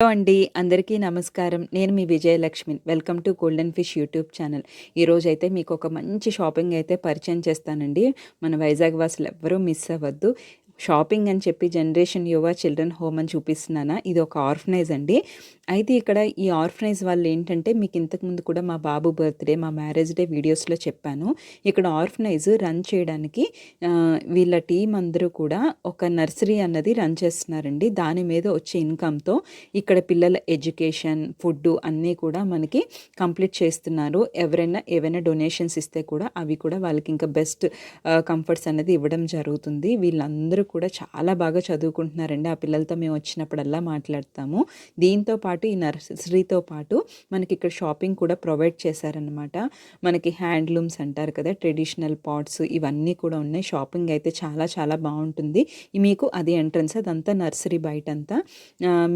Hello అండి. అందరికీ నమస్కారం. నేను మీ Vijayalakshmi. Welcome to golden fish YouTube channel. ఈరోజైతే మీకు ఒక మంచి షాపింగ్ అయితే పరిచయం చేస్తానండి. మన వైజాగ్ వాసులు ఎవ్వరూ మిస్ అవ్వద్దు. షాపింగ్ అని చెప్పి జనరేషన్ యువ చిల్డ్రన్ హోమ్ అని చూపిస్తున్నానా, ఇది ఒక ఆర్ఫనైజ్ అండి. అయితే ఇక్కడ ఈ ఆర్ఫనైజ్ వాళ్ళు ఏంటంటే, మీకు ఇంతకుముందు కూడా మా బాబు బర్త్డే, మా మ్యారేజ్ డే వీడియోస్లో చెప్పాను. ఇక్కడ ఆర్ఫనైజ్ రన్ చేయడానికి వీళ్ళ టీం అందరూ కూడా ఒక నర్సరీ అన్నది రన్ చేస్తున్నారండి. దాని మీద వచ్చే ఇన్కమ్తో ఇక్కడ పిల్లల ఎడ్యుకేషన్, ఫుడ్డు అన్నీ కూడా మనకి కంప్లీట్ చేస్తున్నారు. ఎవరైనా ఏవైనా డొనేషన్స్ ఇస్తే కూడా అవి కూడా వాళ్ళకి ఇంకా బెస్ట్ కంఫర్ట్స్ అనేది ఇవ్వడం జరుగుతుంది. వీళ్ళందరూ కూడా చాలా బాగా చదువుకుంటున్నారండి. ఆ పిల్లలతో మేము వచ్చినప్పుడల్లా మాట్లాడతాము. దీంతో పాటు ఈ నర్సరీతో పాటు మనకి ఇక్కడ షాపింగ్ కూడా ప్రొవైడ్ చేశారనమాట. మనకి హ్యాండ్లూమ్స్ అంటారు కదా, ట్రెడిషనల్ పాట్స్ ఇవన్నీ కూడా ఉన్నాయి. షాపింగ్ అయితే చాలా చాలా బాగుంటుంది. మీకు అది ఎంట్రన్స్, అదంతా నర్సరీ బయటంతా.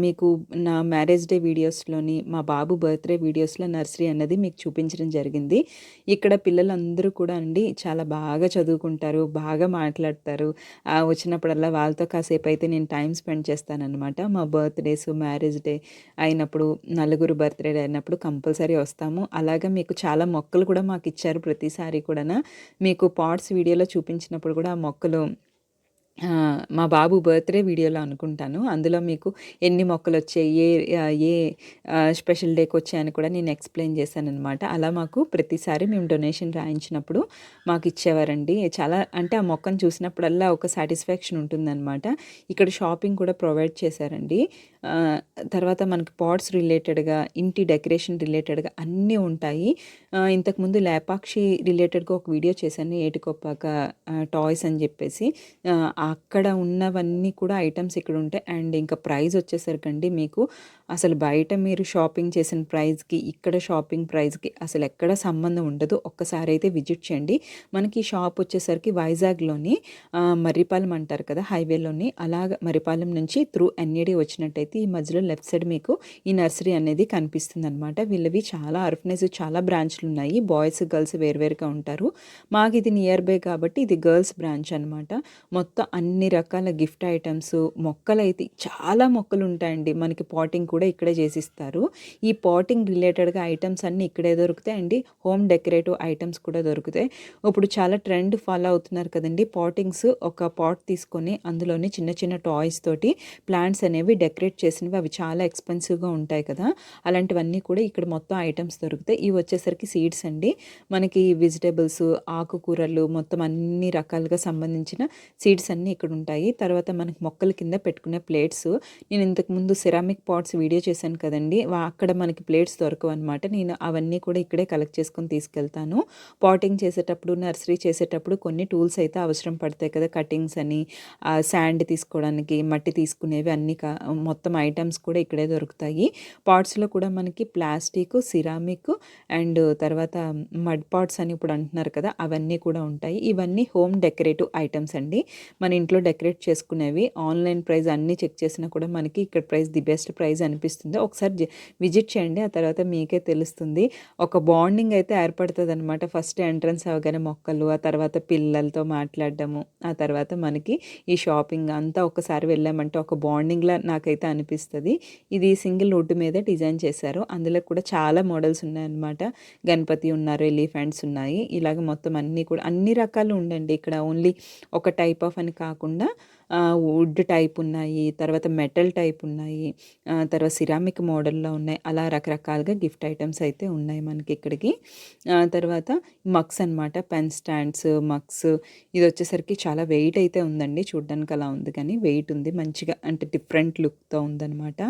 మీకు నా మ్యారేజ్ డే వీడియోస్లోని, మా బాబు బర్త్డే వీడియోస్లో నర్సరీ అన్నది మీకు చూపించడం జరిగింది. ఇక్కడ పిల్లలందరూ కూడా అండి చాలా బాగా చదువుకుంటారు, బాగా మాట్లాడతారు. వచ్చినప్పుడల్లా వాళ్ళతో కాసేపు అయితే నేను టైం స్పెండ్ చేస్తానన్నమాట. మా బర్త్డేస్, మ్యారేజ్ డే అయినప్పుడు, నలుగురు బర్త్డే అయినప్పుడు కంపల్సరీ వస్తాము. అలాగే మీకు చాలా మొక్కలు కూడా మాకు ఇచ్చారు ప్రతిసారి కూడా. మీకు పాట్స్ వీడియోలో చూపించినప్పుడు కూడా ఆ మొక్కలు మా బాబు బర్త్డే వీడియోలో అనుకుంటాను. అందులో మీకు ఎన్ని మొక్కలొచ్చాయి, ఏ స్పెషల్ డేకి వచ్చాయని కూడా నేను ఎక్స్‌ప్లెయిన్ చేశాననమాట. అలా మాకు ప్రతిసారి మేము డొనేషన్ రాయించినప్పుడు మాకు ఇచ్చేవారండి. చాలా అంటే ఆ మొక్కను చూసినప్పుడల్లా ఒక సాటిస్ఫాక్షన్ ఉంటుందనమాట. ఇక్కడ షాపింగ్ కూడా ప్రొవైడ్ చేశారండి. తర్వాత మనకి పాట్స్ రిలేటెడ్‌గా, ఇంటి డెకరేషన్ రిలేటెడ్‌గా అన్నీ ఉంటాయి. ఇంతకుముందు లేపాక్షి రిలేటెడ్‌గా ఒక వీడియో చేశాను. ఏటికొప్పాక టాయ్స్ అని చెప్పేసి. అక్కడ ఉన్నవన్నీ కూడా ఐటమ్స్ ఇక్కడ ఉంటాయి. అండ్ ఇంకా ప్రైస్ వచ్చేసరికండి మీకు అసలు బయట మీరు షాపింగ్ చేసిన ప్రైస్‌కి, ఇక్కడ షాపింగ్ ప్రైస్‌కి అసలు ఎక్కడ సంబంధం ఉండదు. ఒక్కసారి అయితే విజిట్ చేయండి. మనకి షాప్ వచ్చేసరికి వైజాగ్‌లోని మర్రిపాలెం అంటారు కదా, హైవేలోని, అలాగ మర్రిపాలెం నుంచి త్రూ ఎన్ఏడి వచ్చినట్టయితే ఈ మధ్యలో లెఫ్ట్ సైడ్ మీకు ఈ నర్సరీ అనేది కనిపిస్తుందనమాట. వీళ్ళవి చాలా ఆర్ఫనైజ్, చాలా బ్రాంచ్లు ఉన్నాయి. బాయ్స్, గర్ల్స్ వేరువేరుగా ఉంటారు. మాకు ఇది నియర్ బై కాబట్టి ఇది గర్ల్స్ బ్రాంచ్ అనమాట. మొత్తం అన్ని రకాల గిఫ్ట్ ఐటమ్స్, మొక్కలైతే చాలా మొక్కలు ఉంటాయండి. మనకి పాటింగ్ కూడా ఇక్కడే చేసిస్తారు. ఈ పాటింగ్ రిలేటెడ్గా ఐటమ్స్ అన్నీ ఇక్కడే దొరుకుతాయి అండి. హోమ్ డెకరేటివ్ ఐటమ్స్ కూడా దొరుకుతాయి. ఇప్పుడు చాలా ట్రెండ్ ఫాలో అవుతున్నారు కదండి. పాటింగ్స్, ఒక పాట్ తీసుకొని అందులోని చిన్న చిన్న టాయ్స్ తోటి ప్లాంట్స్ అనేవి డెకరేట్ చేసినవి, అవి చాలా ఎక్స్పెన్సివ్గా ఉంటాయి కదా. అలాంటివన్నీ కూడా ఇక్కడ మొత్తం ఐటమ్స్ దొరుకుతాయి. ఇవి వచ్చేసరికి సీడ్స్ అండి. మనకి వెజిటేబుల్స్, ఆకుకూరలు మొత్తం అన్ని రకాలుగా సంబంధించిన సీడ్స్ అన్నీ ఇక్కడ ఉంటాయి. తర్వాత మనకి మొక్కల కింద పెట్టుకునే ప్లేట్స్, నేను ఇంతకుముందు సిరామిక్ పాట్స్ వీడియో చేశాను కదండి, అక్కడ మనకి ప్లేట్స్ దొరకవు అనమాట. నేను అవన్నీ కూడా ఇక్కడే కలెక్ట్ చేసుకొని తీసుకెళ్తాను. పాటింగ్ చేసేటప్పుడు, నర్సరీ చేసేటప్పుడు కొన్ని టూల్స్ అయితే అవసరం పడతాయి కదా, కటింగ్స్ అని, శాండ్ తీసుకోవడానికి, మట్టి తీసుకునేవి అన్నీ మొత్తం ఐటమ్స్ కూడా ఇక్కడే దొరుకుతాయి. పాట్స్లో కూడా మనకి ప్లాస్టిక్, సిరామిక్ అండ్ తర్వాత మడ్ పాట్స్ అని ఇప్పుడు అంటున్నారు కదా, అవన్నీ కూడా ఉంటాయి. ఇవన్నీ హోమ్ డెకరేటివ్ ఐటమ్స్ అండి. మన ఇంట్లో డెకరేట్ చేసుకునేవి. ఆన్లైన్ ప్రైస్ అన్నీ చెక్ చేసినా కూడా మనకి ఇక్కడ ప్రైస్ ది బెస్ట్ ప్రైస్ అనిపిస్తుంది. ఒకసారి విజిట్ చేయండి, ఆ తర్వాత మీకే తెలుస్తుంది. ఒక బాండింగ్ అయితే ఏర్పడుతుంది అనమాట. ఫస్ట్ ఎంట్రన్స్ అవగానే మొక్కలు, ఆ తర్వాత పిల్లలతో మాట్లాడడము, ఆ తర్వాత మనకి ఈ షాపింగ్ అంతా ఒకసారి వెళ్ళామంటే ఒక బాండింగ్లా నాకైతే అనిపిస్తుంది. ఇది సింగిల్ వుడ్ మీద డిజైన్ చేశారు. అందులో కూడా చాలా మోడల్స్ ఉన్నాయన్నమాట. గణపతి ఉన్నారు, ఎలిఫెంట్స్ ఉన్నాయి. ఇలాగ మొత్తం అన్నీ కూడా అన్ని రకాలు ఉండండి ఇక్కడ. ఓన్లీ ఒక టైప్ ఆఫ్ అని కాకుండా వుడ్ టైప్ ఉన్నాయి, తర్వాత మెటల్ టైప్ ఉన్నాయి, తర్వాత సిరామిక్ మోడల్లో ఉన్నాయి. అలా రకరకాలుగా గిఫ్ట్ ఐటమ్స్ అయితే ఉన్నాయి మనకి ఇక్కడికి. తర్వాత మగ్స్ అనమాట, పెన్ స్టాండ్స్, మగ్స్. ఇది వచ్చేసరికి చాలా వెయిట్ అయితే ఉందండి. చూడ్డానికి అలా ఉంది కానీ వెయిట్ ఉంది మంచిగా, అంటే డిఫరెంట్ లుక్తో ఉందనమాట.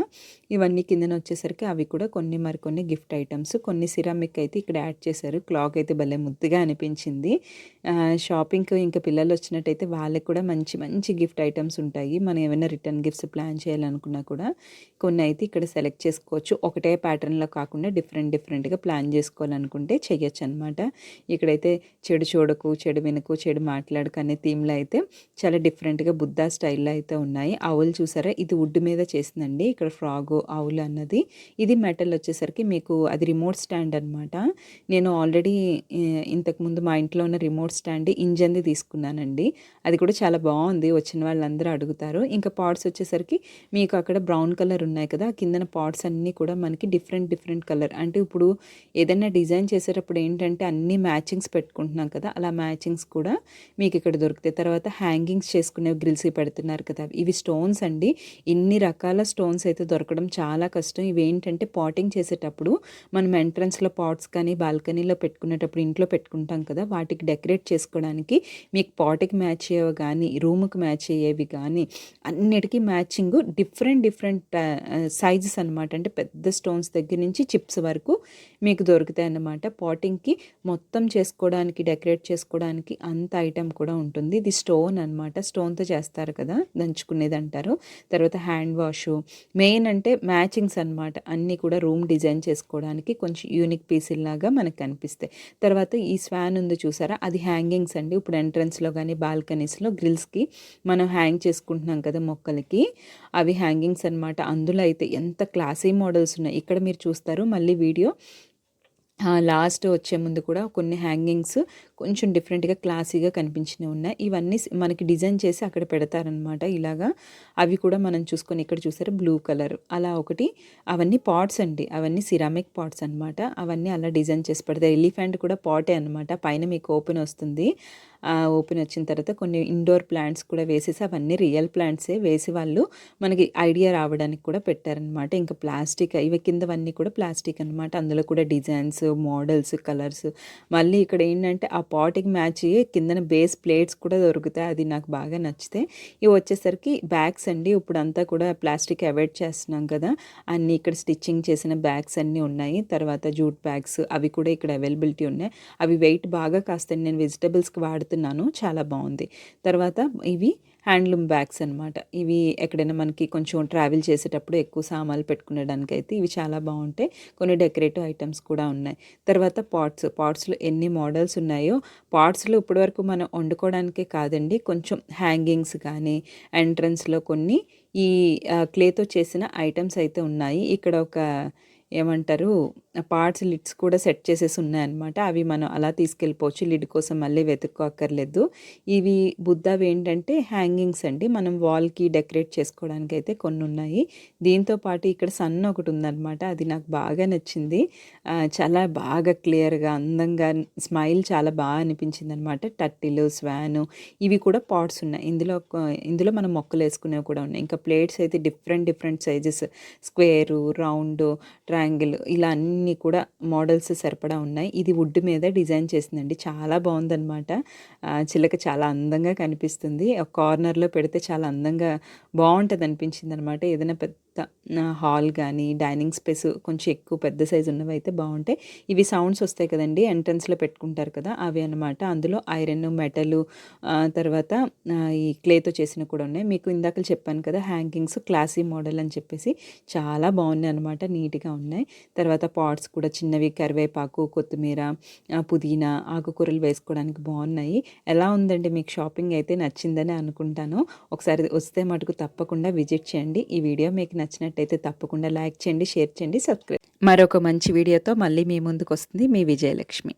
ఇవన్నీ కిందన వచ్చేసరికి అవి కూడా కొన్ని మరికొన్ని గిఫ్ట్ ఐటమ్స్, కొన్ని సిరామిక్ అయితే ఇక్కడ యాడ్ చేశారు. క్లాక్ అయితే భలే ముద్దుగా అనిపించింది. షాపింగ్కి ఇంకా పిల్లలు వచ్చినట్టయితే వాళ్ళకి కూడా మంచి మంచి గిఫ్ట్ ఐటమ్స్ ఉంటాయి. మనం ఏమైనా రిటర్న్ గిఫ్ట్స్ ప్లాన్ చేయాలనుకున్నా కూడా కొన్ని అయితే ఇక్కడ సెలెక్ట్ చేసుకోవచ్చు. ఒకటే ప్యాటర్న్లో కాకుండా డిఫరెంట్గా ప్లాన్ చేసుకోవాలనుకుంటే చేయొచ్చు అనమాట. ఇక్కడైతే చెడు చూడకు, చెడు వినకు, చెడు మాట్లాడకు అనే థీమ్లో అయితే చాలా డిఫరెంట్గా బుద్ధా స్టైల్లో అయితే ఉన్నాయి. ఆవులు చూసారా, ఇది వుడ్ మీద చేసిందండి. ఇక్కడ ఫ్రాగు, ఆవులు అన్నది. ఇది మెటల్ వచ్చేసరికి మీకు అది రిమోట్ స్టాండ్ అనమాట. నేను ఆల్రెడీ ఇంతకుముందు మా ఇంట్లో ఉన్న రిమోట్ స్టాండ్ ఇంజన్ది తీసుకున్నానండి. అది కూడా చాలా బాగుంది. వచ్చిన వాళ్ళందరూ అడుగుతారు. ఇంకా పాట్స్ వచ్చేసరికి మీకు అక్కడ బ్రౌన్ కలర్ ఉన్నాయి కదా, కిందన పాట్స్ అన్నీ కూడా మనకి డిఫరెంట్ డిఫరెంట్ కలర్. అంటే ఇప్పుడు ఏదైనా డిజైన్ చేసేటప్పుడు ఏంటంటే అన్ని మ్యాచింగ్స్ పెట్టుకుంటున్నాం కదా, అలా మ్యాచింగ్స్ కూడా మీకు ఇక్కడ దొరుకుతాయి. తర్వాత హ్యాంగింగ్స్ చేసుకునే గ్రిల్స్ పెడుతున్నారు కదా, ఇవి స్టోన్స్ అండి. ఇన్ని రకాల స్టోన్స్ అయితే దొరకడం చాలా కష్టం. ఇవి ఏంటంటే పాటింగ్ చేసేటప్పుడు మనం ఎంట్రన్స్లో పాట్స్ కానీ బాల్కనీలో పెట్టుకునేటప్పుడు ఇంట్లో పెట్టుకుంటాం కదా, వాటికి డెకరేట్ చేసుకోవడానికి మీకు పాట్కి మ్యాచ్ అయ్యేవి కానీ రూమ్కి మ్యాచ్ అయ్యేవి కానీ అన్నిటికీ మ్యాచింగ్ డిఫరెంట్ డిఫరెంట్ సైజెస్ అనమాట. అంటే పెద్ద స్టోన్స్ దగ్గర నుంచి చిప్స్ వరకు మీకు దొరుకుతాయి అన్నమాట. పాటింగ్కి మొత్తం చేసుకోవడానికి డెకరేట్ చేసుకోవడానికి అంత ఐటెం కూడా ఉంటుంది. ఇది స్టోన్ అనమాట, స్టోన్తో చేస్తారు కదా, దంచుకునేది అంటారు. తర్వాత హ్యాండ్ వాషు, మెయిన్ అంటే మ్యాచింగ్స్ అనమాట. అన్నీ కూడా రూమ్ డిజైన్ చేసుకోవడానికి కొంచెం యూనిక్ పీసుల్లాగా మనకు కనిపిస్తాయి. తర్వాత ఈ స్వాన్ ఉంది చూసారా, అది హ్యాంగింగ్స్ అండి. ఇప్పుడు ఎంట్రన్స్లో కానీ బాల్కనీస్లో గ్రిల్స్కి మనం హ్యాంగ్ చేసుకుంటున్నాం కదా మొక్కలకి, అవి హ్యాంగింగ్స్ అనమాట. అందులో అయితే ఎంత క్లాసీ మోడల్స్ ఉన్నాయి. ఇక్కడ మీరు చూస్తారు మళ్ళీ వీడియో లాస్ట్ వచ్చే ముందు కూడా కొన్ని హ్యాంగింగ్స్ కొంచెం డిఫరెంట్గా క్లాసీగా కనిపించినవి ఉన్నాయి. ఇవన్నీ మనకి డిజైన్ చేసి అక్కడ పెడతారనమాట ఇలాగా. అవి కూడా మనం చూసుకొని ఇక్కడ చూసారు బ్లూ కలర్ అలా ఒకటి. అవన్నీ పాట్స్ అండి, అవన్నీ సిరామిక్ పాట్స్ అనమాట. అవన్నీ అలా డిజైన్ చేసి పెడతారు. ఎలిఫెంట్ కూడా పాటే అనమాట, పైన మీకు ఓపెన్ వస్తుంది. ఓపెన్ వచ్చిన తర్వాత కొన్ని ఇండోర్ ప్లాంట్స్ కూడా వేసేసి, అవన్నీ రియల్ ప్లాంట్సే వేసి వాళ్ళు మనకి ఐడియా రావడానికి కూడా పెట్టారనమాట. ఇంకా ప్లాస్టిక్ ఇవి కిందవన్నీ కూడా ప్లాస్టిక్ అనమాట. అందులో కూడా డిజైన్స్, మోడల్స్, కలర్స్. మళ్ళీ ఇక్కడ ఏంటంటే ఆ పాట్కి మ్యాచ్ అయ్యే కిందన బేస్ ప్లేట్స్ కూడా దొరుకుతాయి. అది నాకు బాగా నచ్చితే. ఇవి వచ్చేసరికి బ్యాగ్స్ అండి. ఇప్పుడు అంతా కూడా ప్లాస్టిక్ అవాయిడ్ చేస్తున్నాం కదా, అన్నీ ఇక్కడ స్టిచ్చింగ్ చేసిన బ్యాగ్స్ అన్నీ ఉన్నాయి. తర్వాత జూట్ బ్యాగ్స్ అవి కూడా ఇక్కడ అవైలబిలిటీ ఉన్నాయి. అవి వెయిట్ బాగా కాస్తాయి. నేను వెజిటబుల్స్కి వాడుతున్నాను, చాలా బాగుంది. తర్వాత ఇవి హ్యాండ్లూమ్ బ్యాగ్స్ అనమాట. ఇవి ఎక్కడైనా మనకి కొంచెం ట్రావెల్ చేసేటప్పుడు ఎక్కువ సామాన్లు పెట్టుకునేడానికి అయితే ఇవి చాలా బాగుంటాయి. కొన్ని డెకరేటివ్ ఐటమ్స్ కూడా ఉన్నాయి. తర్వాత పాట్స్లో ఎన్ని మోడల్స్ ఉన్నాయో. పాట్స్లో ఇప్పటివరకు మనం వండుకోవడానికే కాదండి, కొంచెం హ్యాంగింగ్స్ కానీ ఎంట్రన్స్లో కొన్ని ఈ క్లేతో చేసిన ఐటమ్స్ అయితే ఉన్నాయి. ఇక్కడ ఒక ఏమంటారు పార్ట్స్ లిడ్స్ కూడా సెట్ చేసేసి ఉన్నాయన్నమాట. అవి మనం అలా తీసుకెళ్ళిపోవచ్చు, లిడ్ కోసం మళ్ళీ వెతుక్కోక్కర్లేదు. ఇవి బుద్ధవి ఏంటంటే హ్యాంగింగ్స్ అండి, మనం వాల్కి డెకరేట్ చేసుకోవడానికి అయితే కొన్ని ఉన్నాయి. దీంతో పాటు ఇక్కడ సన్ ఒకటి ఉందన్నమాట, అది నాకు బాగా నచ్చింది. చాలా బాగా క్లియర్గా అందంగా స్మైల్ చాలా బాగా అనిపించింది అనమాట. టర్టిల్, స్వాను ఇవి కూడా పాట్స్ ఉన్నాయి. ఇందులో మనం మొక్కలు వేసుకునేవి కూడా ఉన్నాయి. ఇంకా ప్లేట్స్ అయితే different different sizes, square, round, triangle ఇలా అన్నీ కూడా మోడల్స్ సరిపడా ఉన్నాయి. ఇది వుడ్ మీద డిజైన్ చేసిందండి, చాలా బాగుందన్నమాట. చిలక చాలా అందంగా కనిపిస్తుంది. ఒక కార్నర్లో పెడితే చాలా అందంగా బాగుంటుంది అనిపించింది అనమాట. ఏదైనా పెద్ద హాల్ కానీ డైనింగ్ స్పేస్ కొంచెం ఎక్కువ పెద్ద సైజు ఉన్నవి అయితే బాగుంటాయి. ఇవి సౌండ్స్ వస్తాయి కదండి, ఎంట్రన్స్లో పెట్టుకుంటారు కదా, అవి అనమాట. అందులో ఐరన్, మెటల్, తర్వాత ఈ క్లేతో చేసినవి కూడా ఉన్నాయి. మీకు ఇందాక చెప్పాను కదా హ్యాంగింగ్స్ క్లాసీ మోడల్ అని చెప్పేసి, చాలా బాగున్నాయి అనమాట, నీట్గా ఉన్నాయి. తర్వాత పాట్స్ కూడా చిన్నవి, కరివేపాకు, కొత్తిమీర, పుదీనా, ఆకుకూరలు వేసుకోవడానికి బాగున్నాయి. ఎలా ఉందండి మీకు షాపింగ్ అయితే నచ్చిందని అనుకుంటాను. ఒకసారి వస్తే మటుకు తప్పకుండా విజిట్ చేయండి. ఈ వీడియో మీకు నచ్చినట్టయితే తప్పకుండా లైక్ చేయండి, షేర్ చేయండి, సబ్స్క్రైబ్. మరొక మంచి వీడియోతో మళ్ళీ మీ ముందుకు వస్తుంది మీ విజయలక్ష్మి.